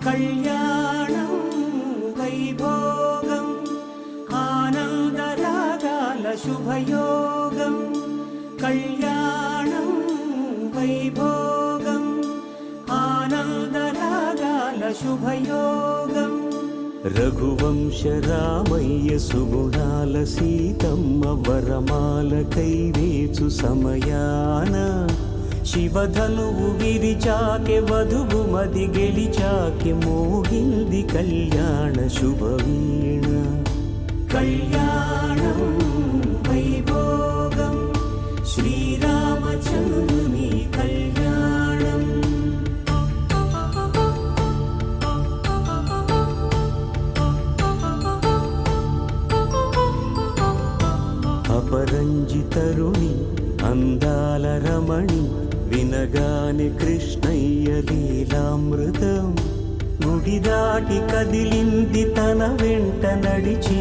కళ్యాణం వైభోగం ఆనందరాగాల శుభయోగం కళ్యాణం వైభోగం ఆనందరాగాల శుభయోగం రఘువంశ రామయ్య సుగుణాల సీతమ్మ వరమాల కైవేచు సమయాన శివధనువు విరిచాకె వధువు మది గెలిచాకె మోగింది కళ్యాణ శుభవీణ కళ్యాణం వైభోగం శ్రీరామచంద్రుని కళ్యాణం అపరంజి తరుణి అందాల రమణి వినగాని కృష్ణయ్య లీలామృతం గుడి దాటి కదిలింది తన వెంట నడిచి